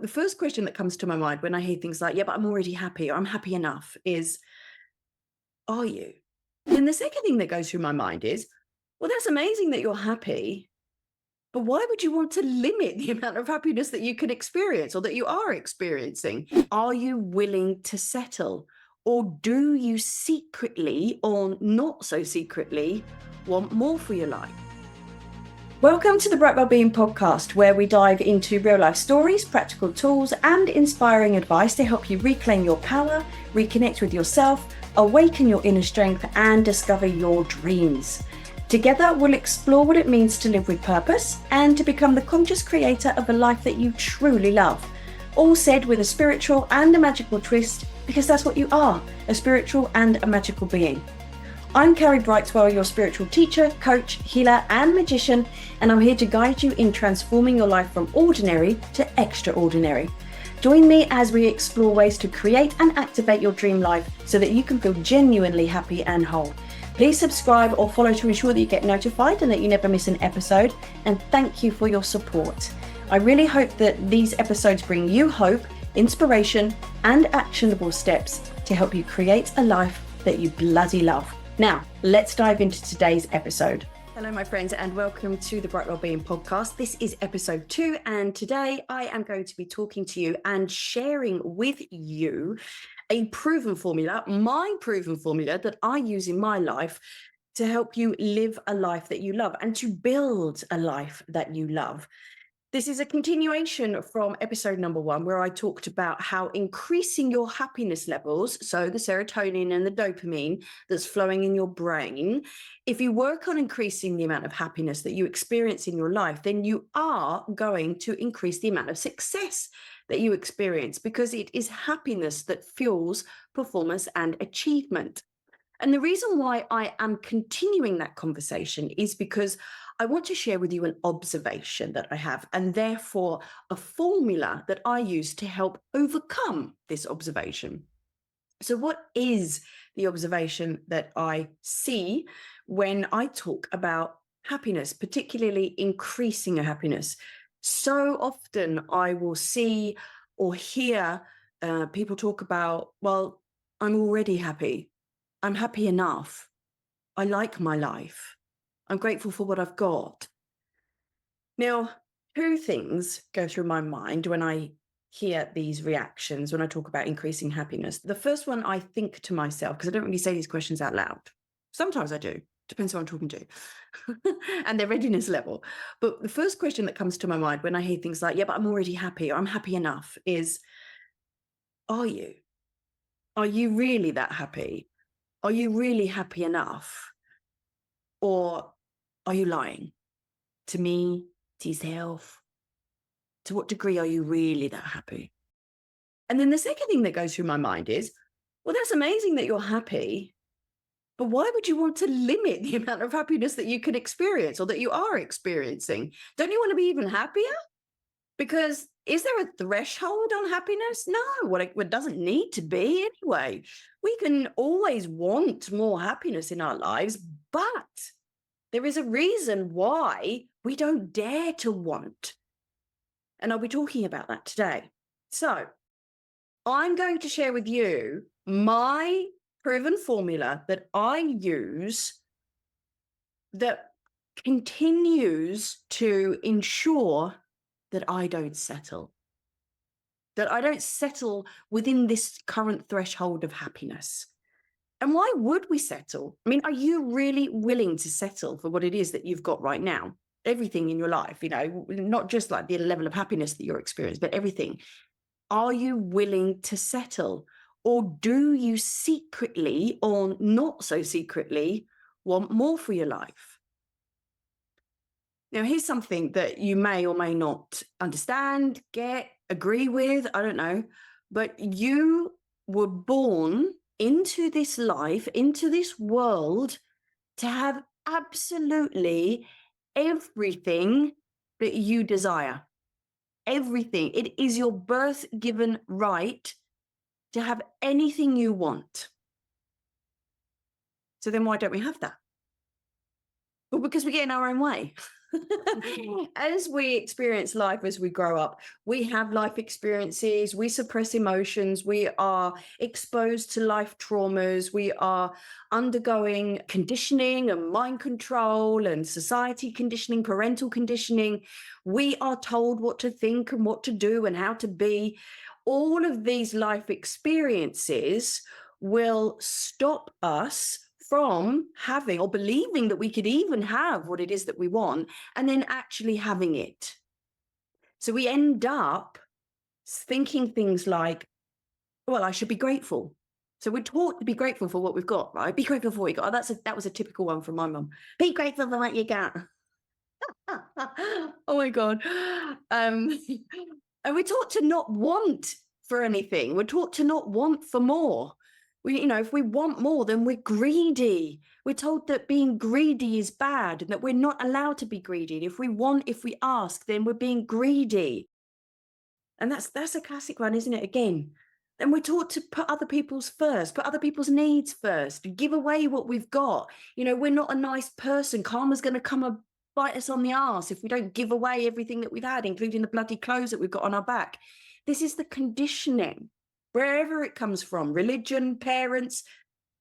The first question that comes to my mind when I hear things like, yeah, but I'm already happy or I'm happy enough is, are you? Then the second thing that goes through my mind is, well, that's amazing that you're happy, but why would you want to limit the amount of happiness that you can experience or that you are experiencing? Are you willing to settle? Or do you secretly or not so secretly want more for your life? Welcome to the Bright Wellbeing Podcast, where we dive into real life stories, practical tools, and inspiring advice to help you reclaim your power, reconnect with yourself, awaken your inner strength, and discover your dreams. Together, we'll explore what it means to live with purpose and to become the conscious creator of a life that you truly love. All said with a spiritual and a magical twist, because that's what you are, a spiritual and a magical being. I'm Carrie, your spiritual teacher, coach, healer, and magician, and I'm here to guide you in transforming your life from ordinary to extraordinary. Join me as we explore ways to create and activate your dream life so that you can feel genuinely happy and whole. Please subscribe or follow to ensure that you get notified and that you never miss an episode. And thank you for your support. I really hope that these episodes bring you hope, inspiration, and actionable steps to help you create a life that you bloody love. Now, let's dive into today's episode. Hello, my friends, and welcome to the Bright Wellbeing Podcast. This is episode 2, and today I am going to be talking to you and sharing with you a proven formula, my proven formula that I use in my life to help you live a life that you love and to build a life that you love. This is a continuation from episode number 1, where I talked about how increasing your happiness levels, so the serotonin and the dopamine that's flowing in your brain, if you work on increasing the amount of happiness that you experience in your life, then you are going to increase the amount of success that you experience, because it is happiness that fuels performance and achievement. And the reason why I am continuing that conversation is because I want to share with you an observation that I have, and therefore a formula that I use to help overcome this observation. So, what is the observation that I see when I talk about happiness, particularly increasing a happiness? So often I will see or hear people talk about, well, I'm already happy. I'm happy enough. I like my life. I'm grateful for what I've got. Now, two things go through my mind when I hear these reactions, when I talk about increasing happiness. The first one, I think to myself, because I don't really say these questions out loud. Sometimes I do, depends who I'm talking to and their readiness level. But the first question that comes to my mind when I hear things like, yeah, but I'm already happy or I'm happy enough is, are you? Are you really that happy? Are you really happy enough? Or are you lying to me, to yourself? To what degree are you really that happy? And then the second thing that goes through my mind is, well, that's amazing that you're happy, but why would you want to limit the amount of happiness that you can experience or that you are experiencing? Don't you want to be even happier? Because is there a threshold on happiness? No, it doesn't need to be anyway. We can always want more happiness in our lives, but there is a reason why we don't dare to want. And I'll be talking about that today. So I'm going to share with you my proven formula that I use that continues to ensure that I don't settle, that I don't settle within this current threshold of happiness. And why would we settle? I mean, are you really willing to settle for what it is that you've got right now? Everything in your life, not just like the level of happiness that you're experiencing, but everything. Are you willing to settle? Or do you secretly or not so secretly want more for your life? Now, here's something that you may or may not understand, get, agree with, I don't know, but you were born into this life, into this world, to have absolutely everything that you desire. Everything. It is your birth given right to have anything you want. So then why don't we have that? Well, because we get in our own way. As we experience life as we grow up, we have life experiences, we suppress emotions, we are exposed to life traumas, we are undergoing conditioning and mind control and society conditioning, parental conditioning. We are told what to think and what to do and how to be. All of these life experiences will stop us from having or believing that we could even have what it is that we want and then actually having it. So we end up thinking things like, well, I should be grateful. So we're taught to be grateful for what we've got, right? Be grateful for what you got. Oh, that was a typical one from my mum. Be grateful for what you got. Oh my God. Um, and we're taught to not want for anything. We're taught to not want for more. If we want more, then we're greedy. We're told that being greedy is bad and that we're not allowed to be greedy. If we ask, then we're being greedy. And that's a classic one, isn't it? Again. And we're taught to put other people's first, put other people's needs first, give away what we've got. We're not a nice person. Karma's going to come and bite us on the arse if we don't give away everything that we've had, including the bloody clothes that we've got on our back. This is the conditioning, wherever it comes from, religion, parents,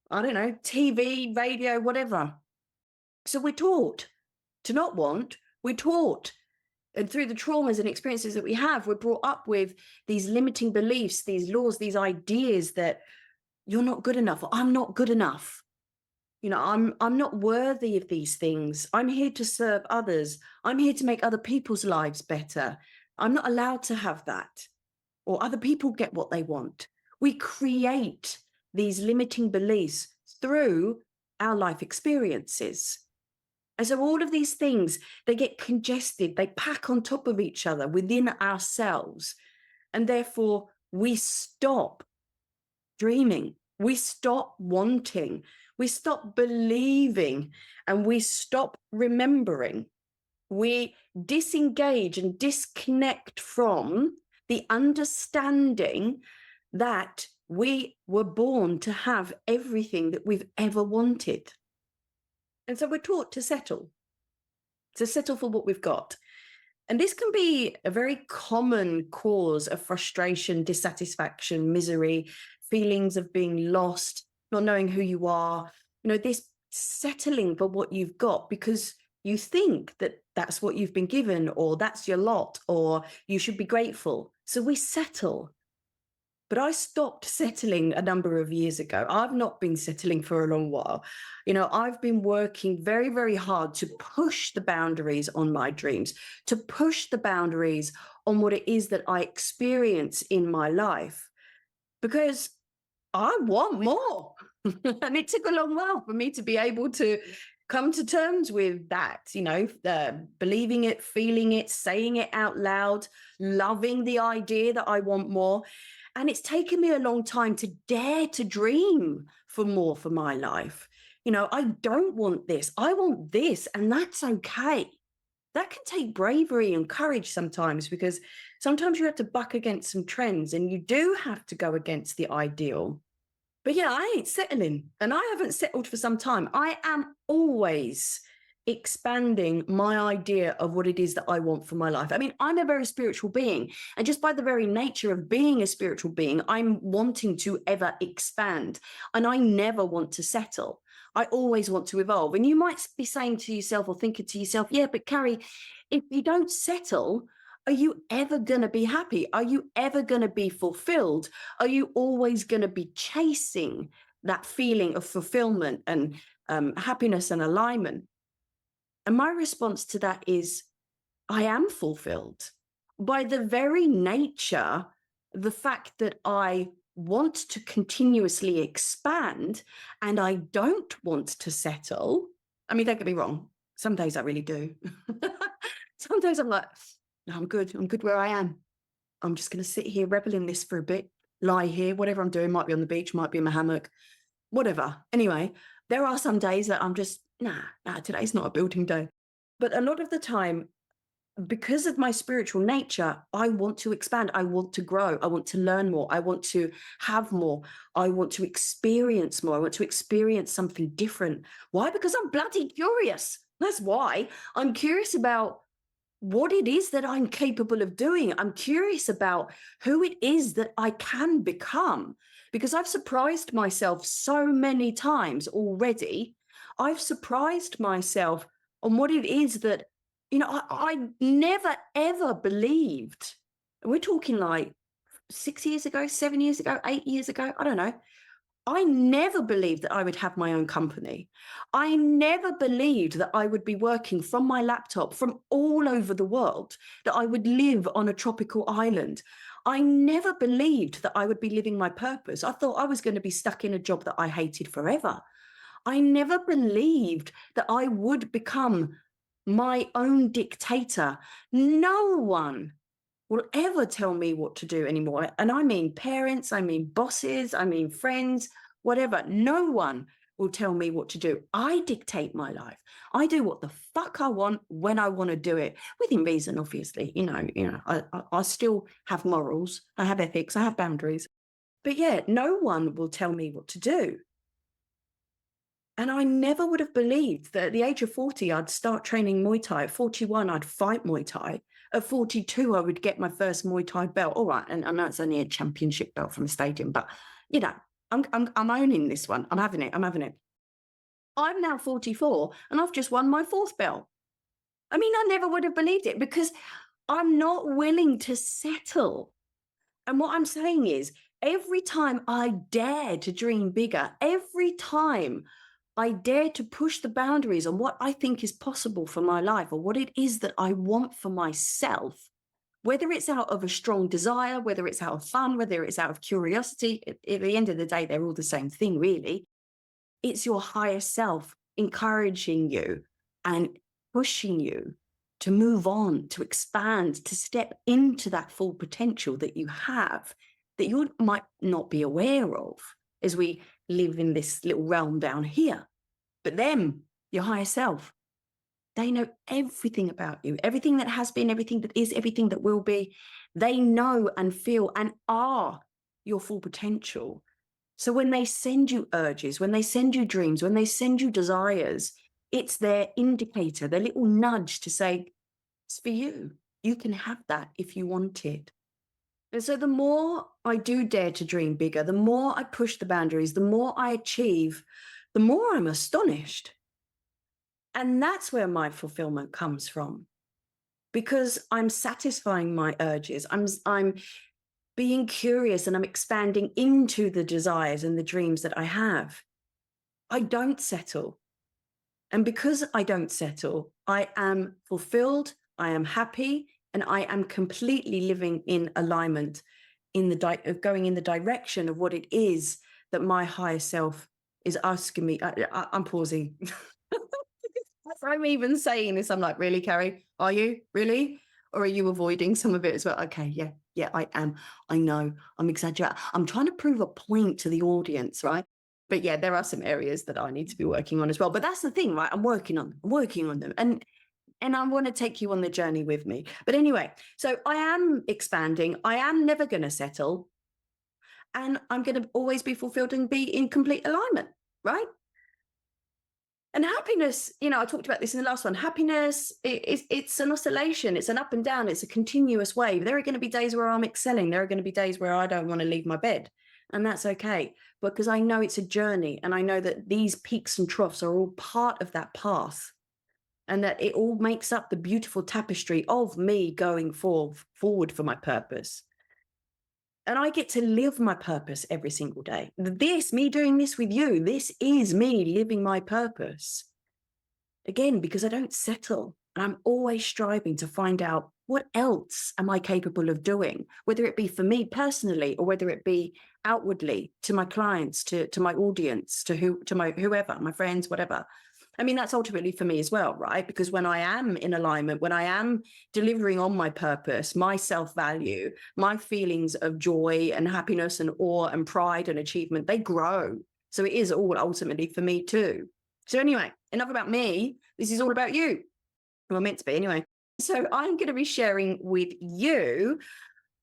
I don't know, TV, radio, whatever. So we're taught to not want, we're taught. And through the traumas and experiences that we have, we're brought up with these limiting beliefs, these laws, these ideas that you're not good enough, or I'm not good enough. I'm not worthy of these things. I'm here to serve others. I'm here to make other people's lives better. I'm not allowed to have that. Or other people get what they want. We create these limiting beliefs through our life experiences. And so all of these things, they get congested, they pack on top of each other within ourselves. And therefore, we stop dreaming, we stop wanting, we stop believing, and we stop remembering. We disengage and disconnect from the understanding that we were born to have everything that we've ever wanted. And so we're taught to settle for what we've got. And this can be a very common cause of frustration, dissatisfaction, misery, feelings of being lost, not knowing who you are, this settling for what you've got because you think that that's what you've been given, or that's your lot, or you should be grateful. So we settle. But I stopped settling a number of years ago. I've not been settling for a long while. I've been working very, very hard to push the boundaries on my dreams, to push the boundaries on what it is that I experience in my life, because I want more. And it took a long while for me to be able to come to terms with that, believing it, feeling it, saying it out loud, loving the idea that I want more. And it's taken me a long time to dare to dream for more for my life. I don't want this. I want this, and that's okay. That can take bravery and courage sometimes, because sometimes you have to buck against some trends and you do have to go against the ideal. But yeah, I ain't settling, and I haven't settled for some time. I am always expanding my idea of what it is that I want for my life. I mean, I'm a very spiritual being, and just by the very nature of being a spiritual being, I'm wanting to ever expand, and I never want to settle. I always want to evolve. And you might be saying to yourself or thinking to yourself, yeah, but Carrie, if you don't settle, are you ever going to be happy? Are you ever going to be fulfilled? Are you always going to be chasing that feeling of fulfillment and happiness and alignment? And my response to that is, I am fulfilled by the very nature, the fact that I want to continuously expand and I don't want to settle. I mean, don't get me wrong. Some days I really do. Some days I'm like, no, I'm good. I'm good where I am. I'm just going to sit here, revel in this for a bit, lie here, whatever I'm doing, might be on the beach, might be in my hammock, whatever. Anyway, there are some days that I'm just, nah, today's not a building day. But a lot of the time, because of my spiritual nature, I want to expand. I want to grow. I want to learn more. I want to have more. I want to experience more. I want to experience something different. Why? Because I'm bloody curious. That's why I'm curious about what it is that I'm capable of doing. I'm curious about who it is that I can become because I've surprised myself so many times already. I've surprised myself on what it is that, I never ever believed. We're talking like 6 years ago, 7 years ago, 8 years ago. I don't know. I never believed that I would have my own company. I never believed that I would be working from my laptop from all over the world, that I would live on a tropical island. I never believed that I would be living my purpose. I thought I was going to be stuck in a job that I hated forever. I never believed that I would become my own dictator. No one will ever tell me what to do anymore. And I mean parents, I mean bosses, I mean friends, whatever. No one will tell me what to do. I dictate my life. I do what the fuck I want when I want to do it, within reason, obviously. I still have morals, I have ethics, I have boundaries. But yeah, no one will tell me what to do. And I never would have believed that at the age of 40, I'd start training Muay Thai. At 41, I'd fight Muay Thai. At 42, I would get my first Muay Thai belt. All right, and I know it's only a championship belt from a stadium, but you know, I'm owning this one. I'm having it. I'm having it. I'm now 44, and I've just won my fourth belt. I mean, I never would have believed it because I'm not willing to settle. And what I'm saying is, every time I dare to dream bigger, every time I dare to push the boundaries on what I think is possible for my life or what it is that I want for myself, whether it's out of a strong desire, whether it's out of fun, whether it's out of curiosity, at the end of the day, they're all the same thing, really. It's your higher self encouraging you and pushing you to move on, to expand, to step into that full potential that you have that you might not be aware of as we live in this little realm down here. But them, your higher self, they know everything about you, everything that has been, everything that is, everything that will be. They know and feel and are your full potential. So when they send you urges, when they send you dreams, when they send you desires, it's their indicator, their little nudge to say, it's for you. You can have that if you want it. And so the more I do dare to dream bigger, the more I push the boundaries, the more I achieve, the more I'm astonished. And that's where my fulfillment comes from because I'm satisfying my urges. I'm being curious and I'm expanding into the desires and the dreams that I have. I don't settle. And because I don't settle, I am fulfilled, I am happy, and I am completely living in alignment in of going in the direction of what it is that my higher self is asking me. I'm pausing. As I'm even saying this, I'm like, really, Carrie? Are you? Really? Or are you avoiding some of it as well? Okay, yeah, I am. I know. I'm exaggerating. I'm trying to prove a point to the audience, right? But yeah, there are some areas that I need to be working on as well. But that's the thing, right? I'm working on them. And I want to take you on the journey with me. But anyway, so I am expanding. I am never going to settle. And I'm going to always be fulfilled and be in complete alignment, right? And happiness, I talked about this in the last one. Happiness, it's an oscillation. It's an up and down. It's a continuous wave. There are going to be days where I'm excelling. There are going to be days where I don't want to leave my bed. And that's okay. Because I know it's a journey. And I know that these peaks and troughs are all part of that path. And that it all makes up the beautiful tapestry of me going forward for my purpose. And I get to live my purpose every single day. Me doing this with you, this is me living my purpose. Again, because I don't settle. And I'm always striving to find out what else am I capable of doing, whether it be for me personally or whether it be outwardly to my clients, to my audience, to whoever, my friends, whatever. I mean, that's ultimately for me as well, right? Because when I am in alignment, when I am delivering on my purpose, my self-value, my feelings of joy and happiness and awe and pride and achievement, they grow. So it is all ultimately for me too. So anyway, enough about me. This is all about you. Well, meant to be anyway. So I'm going to be sharing with you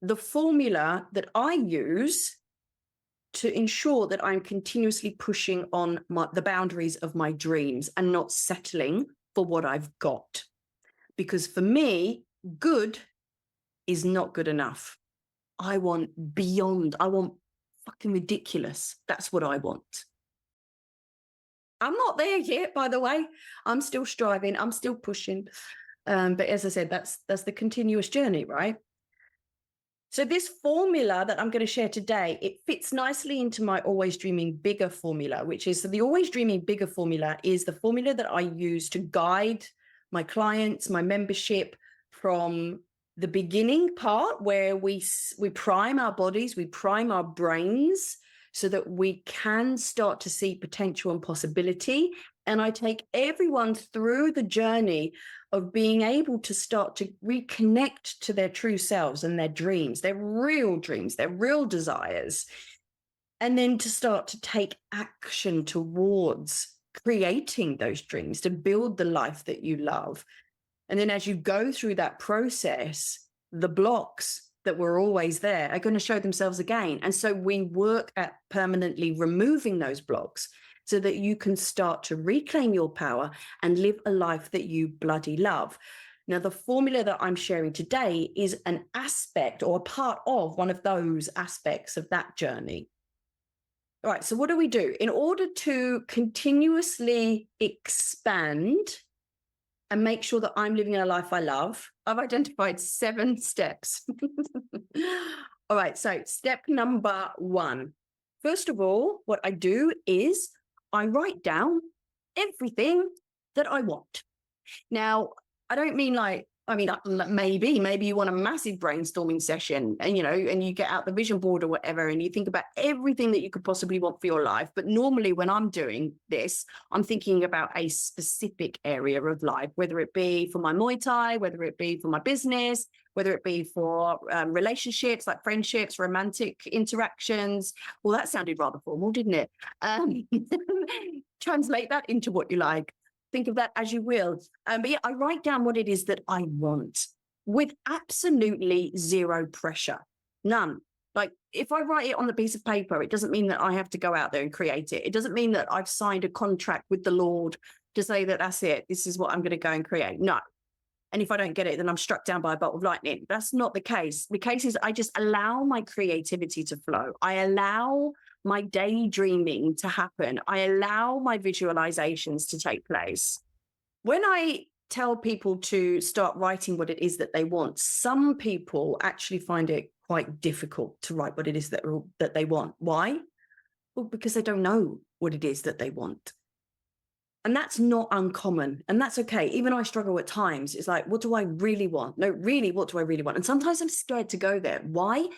the formula that I use to ensure that I'm continuously pushing on the boundaries of my dreams and not settling for what I've got. Because for me, good is not good enough. I want beyond. I want fucking ridiculous. That's what I want. I'm not there yet, by the way. I'm still striving. I'm still pushing. But as I said, that's the continuous journey, right? So this formula that I'm going to share today, it fits nicely into my Always Dreaming Bigger formula, which is the Always Dreaming Bigger formula is the formula that I use to guide my clients, my membership from the beginning part where we prime our bodies, we prime our brains so that we can start to see potential and possibility. And I take everyone through the journey of being able to start to reconnect to their true selves and their dreams, their real desires, and then to start to take action towards creating those dreams, to build the life that you love. And then as you go through that process, the blocks that were always there are going to show themselves again. And so we work at permanently removing those blocks so that you can start to reclaim your power and live a life that you bloody love. Now, the formula that I'm sharing today is an aspect or a part of one of those aspects of that journey. All right, so what do we do? In order to continuously expand and make sure that I'm living a life I love, I've identified 7 steps. All right, so step number 1. First of all, what I do is I write down everything that I want. Now, I don't mean maybe you want a massive brainstorming session and, and you get out the vision board or whatever, and you think about everything that you could possibly want for your life. But normally when I'm doing this, I'm thinking about a specific area of life, whether it be for my Muay Thai, whether it be for my business, whether it be for relationships, like friendships, romantic interactions. Well, that sounded rather formal, didn't it? Translate that into what you like. Think of that as you will. But yeah, I write down what it is that I want with absolutely zero pressure. None. Like if I write it on the piece of paper, it doesn't mean that I have to go out there and create it. It doesn't mean that I've signed a contract with the Lord to say that that's it. This is what I'm going to go and create. No. And if I don't get it, then I'm struck down by a bolt of lightning. That's not the case. The case is I just allow my creativity to flow. I allow my daydreaming to happen. I allow my visualizations to take place. When I tell people to start writing what it is that they want, some people actually find it quite difficult to write what it is that they want. Why? Well, because they don't know what it is that they want. And that's not uncommon. And that's okay. Even I struggle at times. It's like, what do I really want? No, really, what do I really want? And sometimes I'm scared to go there. Why?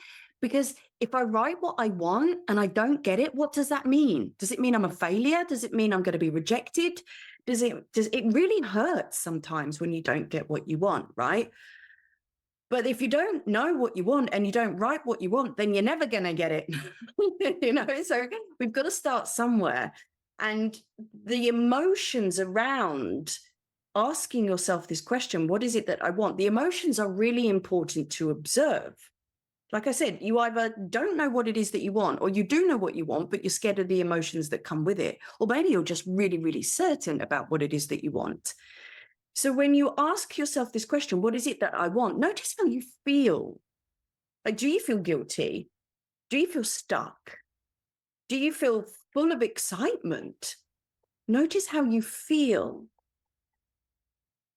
Because if I write what I want and I don't get it, what does that mean? Does it mean I'm a failure? Does it mean I'm going to be rejected? Does it really hurts sometimes when you don't get what you want, right? But if you don't know what you want and you don't write what you want, then you're never going to get it. So we've got to start somewhere. And the emotions around asking yourself this question, what is it that I want? The emotions are really important to observe. Like I said, you either don't know what it is that you want, or you do know what you want, but you're scared of the emotions that come with it. Or maybe you're just really, really certain about what it is that you want. So when you ask yourself this question, what is it that I want? Notice how you feel. Like, do you feel guilty? Do you feel stuck? Do you feel full of excitement? Notice how you feel.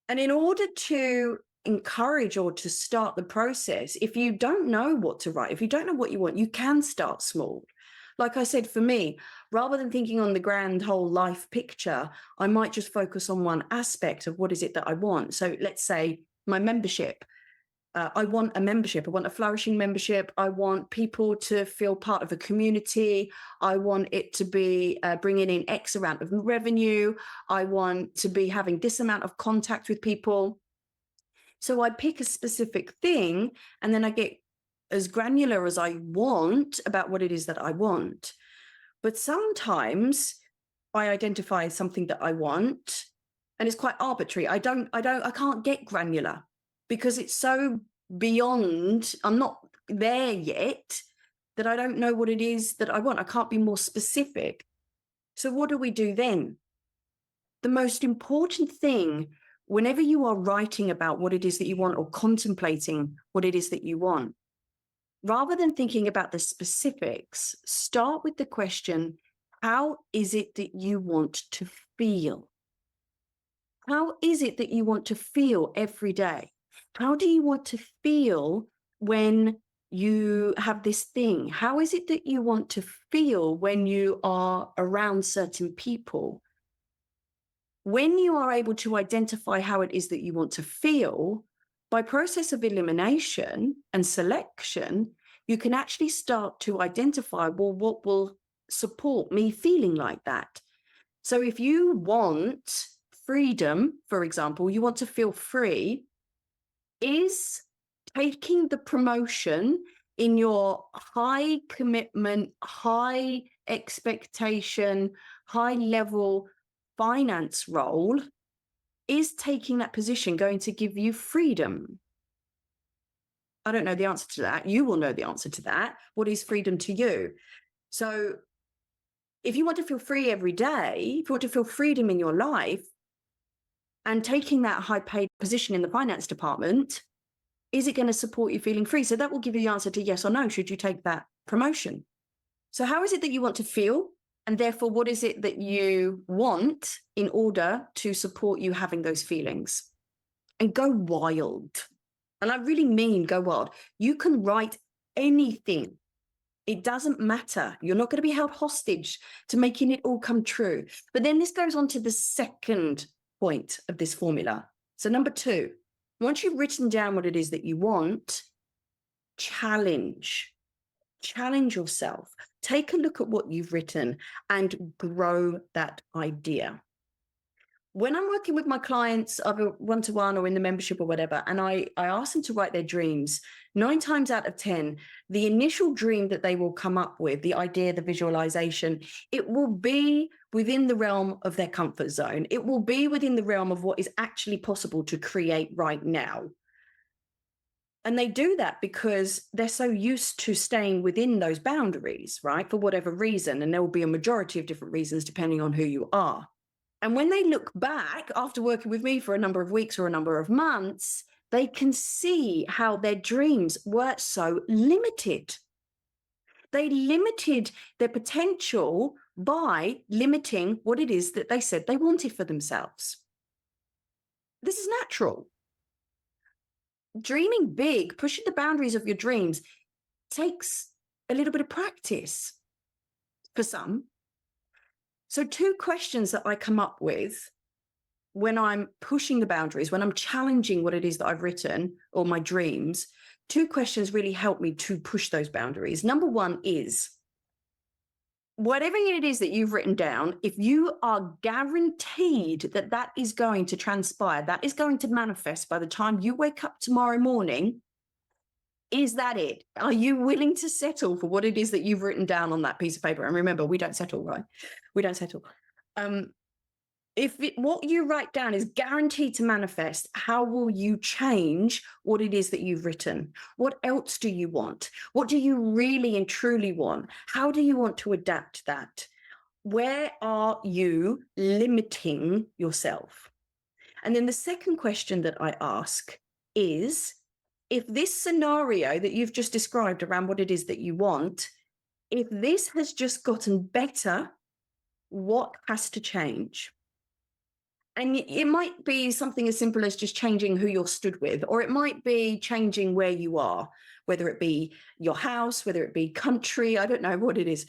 And in order to encourage or to start the process, if you don't know what to write, if you don't know what you want, you can start small. Like I said, for me, rather than thinking on the grand whole life picture, I might just focus on one aspect of what is it that I want. So let's say my membership. I want a membership. I want a flourishing membership. I want people to feel part of a community. I want it to be bringing in X amount of revenue. I want to be having this amount of contact with people. So I pick a specific thing and then I get as granular as I want about what it is that I want. But sometimes I identify something that I want and it's quite arbitrary. I can't get granular, because it's so beyond, I'm not there yet, that I don't know what it is that I want. I can't be more specific. So what do we do then? The most important thing whenever you are writing about what it is that you want or contemplating what it is that you want, rather than thinking about the specifics, start with the question, how is it that you want to feel? How is it that you want to feel every day? How do you want to feel when you have this thing? How is it that you want to feel when you are around certain people? When you are able to identify how it is that you want to feel, by process of elimination and selection, you can actually start to identify, well, what will support me feeling like that? So if you want freedom, for example, you want to feel free, is taking the promotion in your high commitment, high expectation, high level finance role, is taking that position going to give you freedom? I don't know the answer to that. You will know the answer to that. What is freedom to you? So if you want to feel free every day, if you want to feel freedom in your life, and taking that high paid position in the finance department, is it going to support you feeling free? So that will give you the answer to yes or no, should you take that promotion? So how is it that you want to feel? And therefore, what is it that you want in order to support you having those feelings? And go wild. And I really mean go wild. You can write anything. It doesn't matter. You're not going to be held hostage to making it all come true. But then this goes on to the second point of this formula. So number 2, once you've written down what it is that you want, challenge yourself. Take a look at what you've written and grow that idea. When I'm working with my clients, either one-to-one or in the membership or whatever, and I ask them to write their dreams, 9 times out of 10, the initial dream that they will come up with, the idea, the visualization, it will be within the realm of their comfort zone. It will be within the realm of what is actually possible to create right now. And they do that because they're so used to staying within those boundaries, right? For whatever reason. And there will be a majority of different reasons depending on who you are. And when they look back after working with me for a number of weeks or a number of months, they can see how their dreams were so limited. They limited their potential by limiting what it is that they said they wanted for themselves. This is natural. Dreaming big, pushing the boundaries of your dreams takes a little bit of practice for some. So 2 questions that I come up with when I'm pushing the boundaries, when I'm challenging what it is that I've written or my dreams, 2 questions really help me to push those boundaries. Number 1 is, whatever it is that you've written down, if you are guaranteed that that is going to transpire, that is going to manifest by the time you wake up tomorrow morning, is that it? Are you willing to settle for what it is that you've written down on that piece of paper? And remember, we don't settle, right? We don't settle. If what you write down is guaranteed to manifest, how will you change what it is that you've written? What else do you want? What do you really and truly want? How do you want to adapt that? Where are you limiting yourself? And then the second question that I ask is, if this scenario that you've just described around what it is that you want, if this has just gotten better, what has to change? And it might be something as simple as just changing who you're stood with, or it might be changing where you are, whether it be your house, whether it be country, I don't know what it is.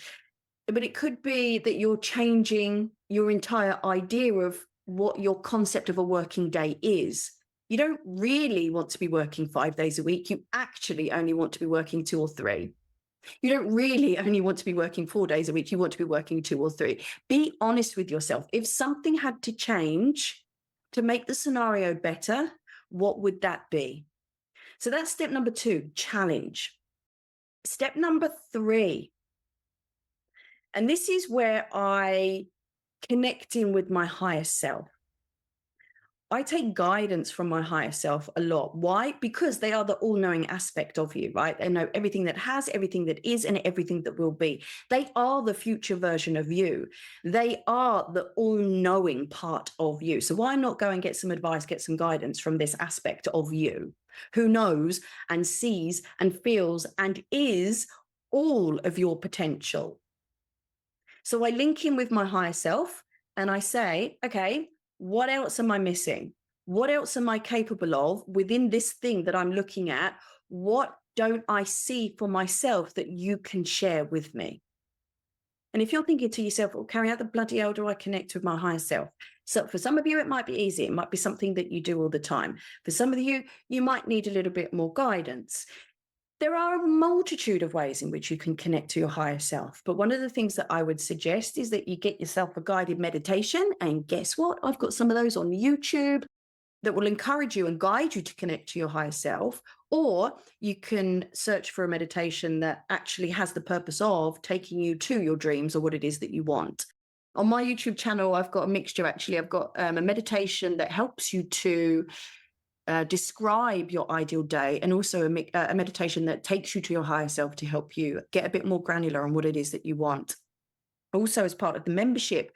But it could be that you're changing your entire idea of what your concept of a working day is. You don't really want to be working 5 days a week. You actually only want to be working 2 or 3. You don't really only want to be working 4 days a week. You want to be working 2 or 3. Be honest with yourself. If something had to change to make the scenario better, what would that be? So that's step number 2, challenge. Step number 3, and this is where I connect in with my higher self. I take guidance from my higher self a lot. Why? Because they are the all-knowing aspect of you, right? They know everything that has, everything that is, and everything that will be. They are the future version of you. They are the all-knowing part of you. So why not go and get some advice, get some guidance from this aspect of you who knows and sees and feels and is all of your potential? So I link in with my higher self and I say, okay, what else am I missing? What else am I capable of within this thing that I'm looking at? What don't I see for myself that you can share with me? And if you're thinking to yourself, well, Carrie, how the bloody hell do I connect with my higher self? So for some of you, it might be easy. It might be something that you do all the time. For some of you, you might need a little bit more guidance. There are a multitude of ways in which you can connect to your higher self. But one of the things that I would suggest is that you get yourself a guided meditation. And guess what? I've got some of those on YouTube that will encourage you and guide you to connect to your higher self. Or you can search for a meditation that actually has the purpose of taking you to your dreams or what it is that you want. On my YouTube channel, I've got a mixture, actually. I've got a meditation that helps you to describe your ideal day, and also a meditation that takes you to your higher self to help you get a bit more granular on what it is that you want. Also, as part of the membership,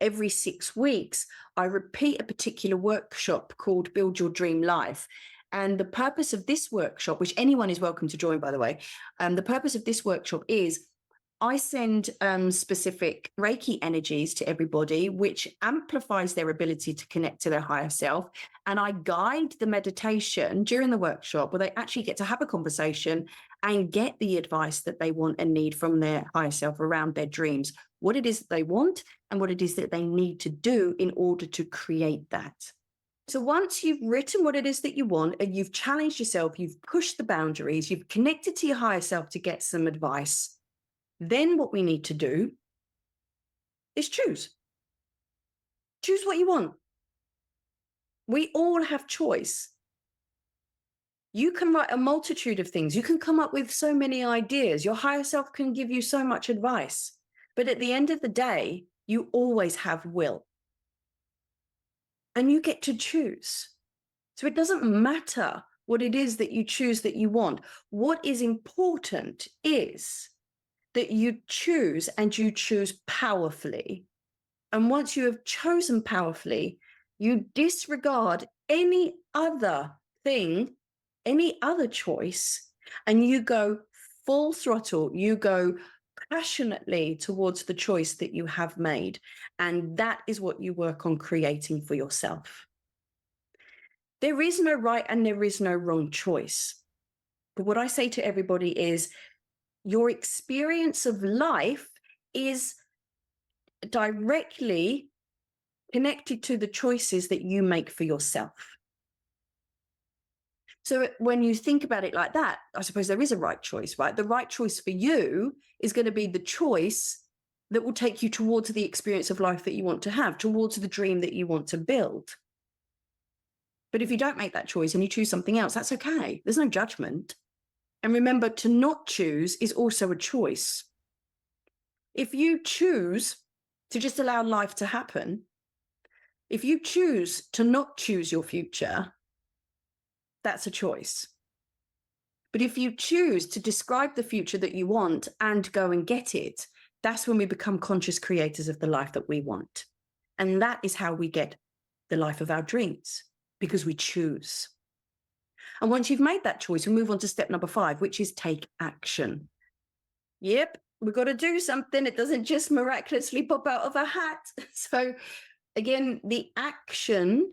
every 6 weeks, I repeat a particular workshop called Build Your Dream Life. And the purpose of this workshop, which anyone is welcome to join, by the way, the purpose of this workshop is I send specific Reiki energies to everybody, which amplifies their ability to connect to their higher self. And I guide the meditation during the workshop where they actually get to have a conversation and get the advice that they want and need from their higher self around their dreams, what it is that they want and what it is that they need to do in order to create that. So once you've written what it is that you want and you've challenged yourself, you've pushed the boundaries, you've connected to your higher self to get some advice, then what we need to do is choose. Choose what you want. We all have choice. You can write a multitude of things. You can come up with so many ideas. Your higher self can give you so much advice. But at the end of the day, you always have will. And you get to choose. So it doesn't matter what it is that you choose that you want. What is important is that you choose, and you choose powerfully. And once you have chosen powerfully, you disregard any other thing, any other choice, and you go full throttle, you go passionately towards the choice that you have made. And that is what you work on creating for yourself. There is no right and there is no wrong choice. But what I say to everybody is, your experience of life is directly connected to the choices that you make for yourself. So when you think about it like that, I suppose there is a right choice, right? The right choice for you is going to be the choice that will take you towards the experience of life that you want to have, towards the dream that you want to build. But if you don't make that choice and you choose something else, that's okay. There's no judgment. And remember, to not choose is also a choice. If you choose to just allow life to happen, if you choose to not choose your future, that's a choice. But if you choose to describe the future that you want and go and get it, that's when we become conscious creators of the life that we want. And that is how we get the life of our dreams, because we choose. And once you've made that choice, we move on to step number 5, which is take action. Yep, we've got to do something. It doesn't just miraculously pop out of a hat. So again, the action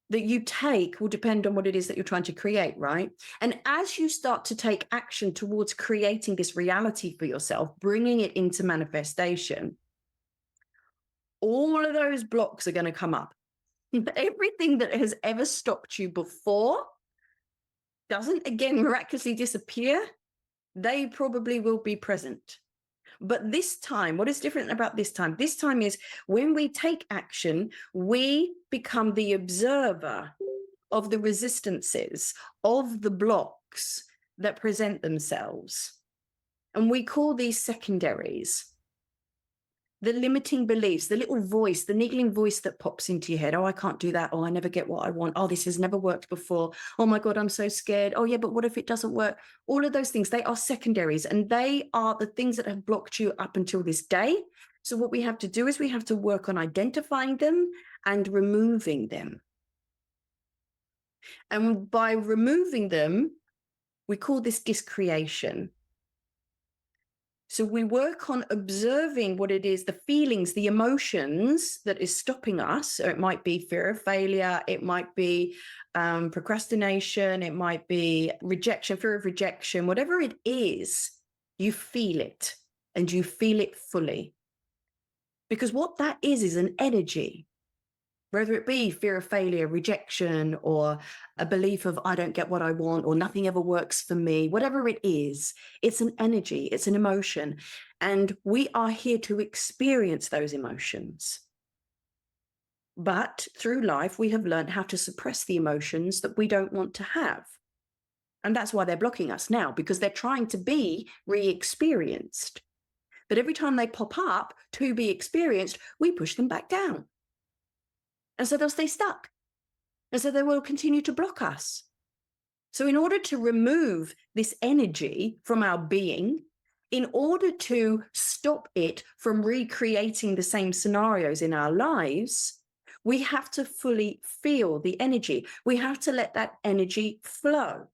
that you take will depend on what it is that you're trying to create, right? And as you start to take action towards creating this reality for yourself, bringing it into manifestation, all of those blocks are going to come up. Everything that has ever stopped you before doesn't again miraculously disappear. They probably will be present. But this time, what is different about this time? This time is when we take action, we become the observer of the resistances, of the blocks that present themselves. And we call these secondaries. the limiting beliefs, the little voice, the niggling voice that pops into your head. Oh, I can't do that. Oh, I never get what I want. Oh, this has never worked before. Oh my God, I'm so scared. Oh yeah, but what if it doesn't work? All of those things, they are secondaries, and they are the things that have blocked you up until this day. So what we have to do is we have to work on identifying them and removing them. And by removing them, we call this discreation. So we work on observing what it is, the feelings, the emotions that is stopping us. So it might be fear of failure. It might be procrastination. It might be rejection, fear of rejection, whatever it is, you feel it, and you feel it fully. Because what that is an energy. Whether it be fear of failure, rejection, or a belief of I don't get what I want, or nothing ever works for me, whatever it is, it's an energy, it's an emotion. And we are here to experience those emotions. But through life, we have learned how to suppress the emotions that we don't want to have. And that's why they're blocking us now, because they're trying to be re-experienced. But every time they pop up to be experienced, we push them back down. And so they'll stay stuck. And so they will continue to block us. So in order to remove this energy from our being, in order to stop it from recreating the same scenarios in our lives, we have to fully feel the energy. We have to let that energy flow.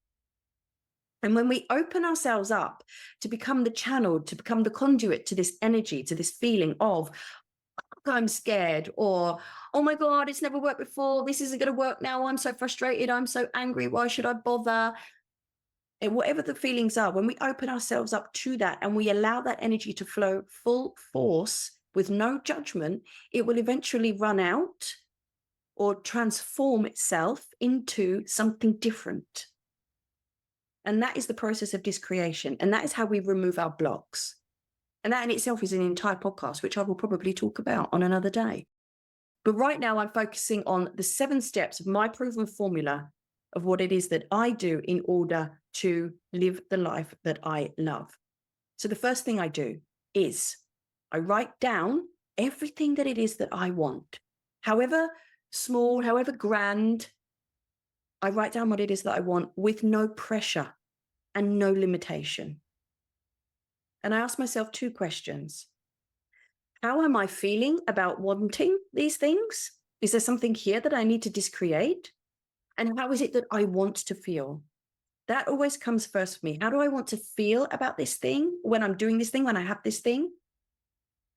And when we open ourselves up to become the channel, to become the conduit to this energy, to this feeling of, I'm scared, or oh my God, it's never worked before, this isn't going to work now, I'm so frustrated, I'm so angry, why should I bother? And whatever the feelings are, when we open ourselves up to that and we allow that energy to flow full force with no judgment, it will eventually run out or transform itself into something different. And that is the process of discreation, and that is how we remove our blocks. And that in itself is an entire podcast, which I will probably talk about on another day. But right now I'm focusing on the 7 steps of my proven formula of what it is that I do in order to live the life that I love. So the first thing I do is I write down everything that it is that I want. However small, however grand, I write down what it is that I want with no pressure and no limitation. And I ask myself 2 questions. How am I feeling about wanting these things? Is there something here that I need to discreate? And how is it that I want to feel? That always comes first for me. How do I want to feel about this thing when I'm doing this thing, when I have this thing?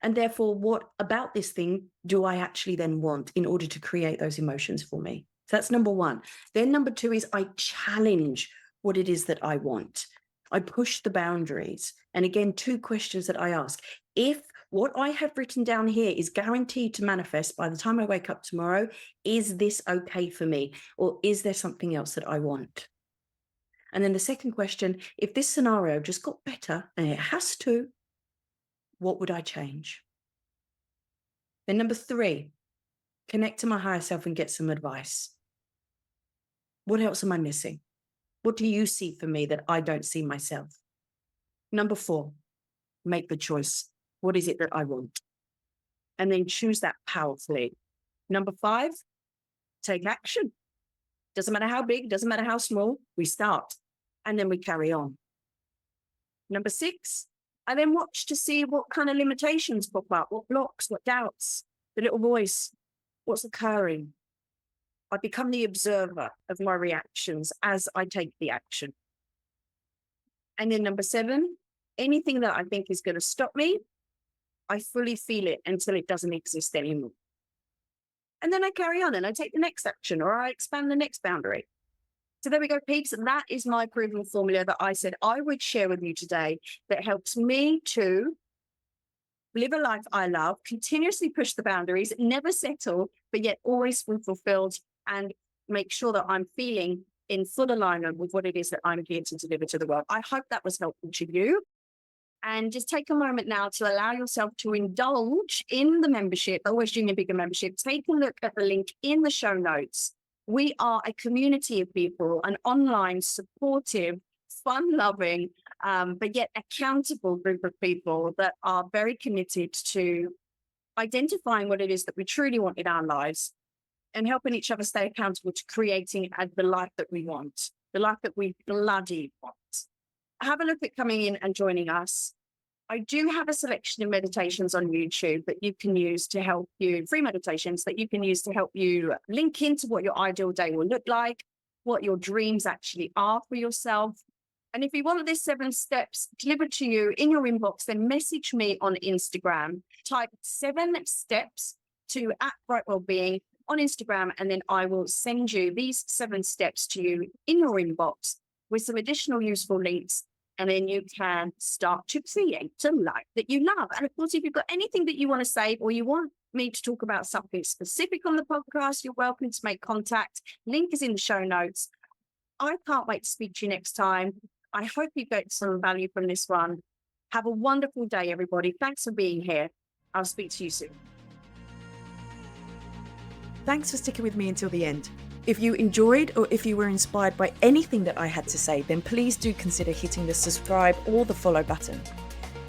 And therefore, what about this thing do I actually then want in order to create those emotions for me? So that's number 1. Then number 2 is I challenge what it is that I want. I push the boundaries. And again, 2 questions that I ask. If what I have written down here is guaranteed to manifest by the time I wake up tomorrow, is this okay for me? Or is there something else that I want? And then the second question, if this scenario just got better, and it has to, what would I change? Then number 3, connect to my higher self and get some advice. What else am I missing? What do you see for me that I don't see myself? Number 4, make the choice. What is it that I want? And then choose that powerfully. Number 5, take action. Doesn't matter how big, doesn't matter how small, we start and then we carry on. Number 6, I then watch to see what kind of limitations pop up, what blocks, what doubts, the little voice, what's occurring. I become the observer of my reactions as I take the action. And then number 7, anything that I think is going to stop me, I fully feel it until it doesn't exist anymore. And then I carry on and I take the next action, or I expand the next boundary. So there we go, peeps. And that is my proven formula that I said I would share with you today that helps me to live a life I love, continuously push the boundaries, never settle, but yet always feel fulfilled, and make sure that I'm feeling in full alignment with what it is that I'm here to deliver to the world. I hope that was helpful to you. And just take a moment now to allow yourself to indulge in the membership, Always Junior Bigger membership. Take a look at the link in the show notes. We are a community of people, an online, supportive, fun-loving, but yet accountable group of people that are very committed to identifying what it is that we truly want in our lives, and helping each other stay accountable to creating the life that we want, the life that we bloody want. Have a look at coming in and joining us. I do have a selection of meditations on YouTube that you can use to help you, free meditations that you can use to help you link into what your ideal day will look like, what your dreams actually are for yourself. And if you want these 7 steps delivered to you in your inbox, then message me on Instagram. Type 7 steps to @BrightWellbeing on Instagram, and then I will send you these 7 steps to you in your inbox with some additional useful links. And then you can start to create a life that you love. And of course, if you've got anything that you want to say, or you want me to talk about something specific on the podcast, you're welcome to make contact. Link is in the show notes. I can't wait to speak to you next time. I hope you get some value from this one. Have a wonderful day, everybody. Thanks for being here. I'll speak to you soon. Thanks for sticking with me until the end. If you enjoyed, or if you were inspired by anything that I had to say, then please do consider hitting the subscribe or the follow button.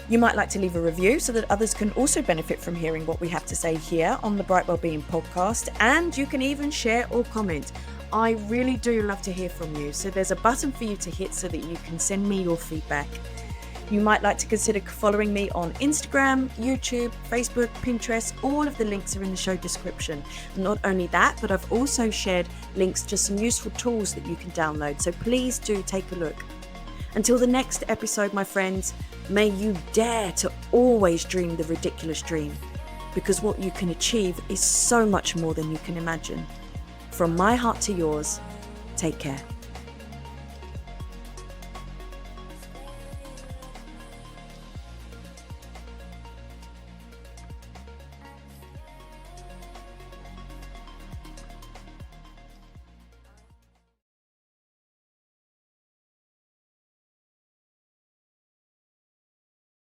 You might like to leave a review so that others can also benefit from hearing what we have to say here on the Bright Wellbeing podcast, and you can even share or comment. I really do love to hear from you, so there's a button for you to hit so that you can send me your feedback. You might like to consider following me on Instagram, YouTube, Facebook, Pinterest. All of the links are in the show description. Not only that, but I've also shared links to some useful tools that you can download, so please do take a look. Until the next episode, my friends, may you dare to always dream the ridiculous dream, because what you can achieve is so much more than you can imagine. From my heart to yours, take care.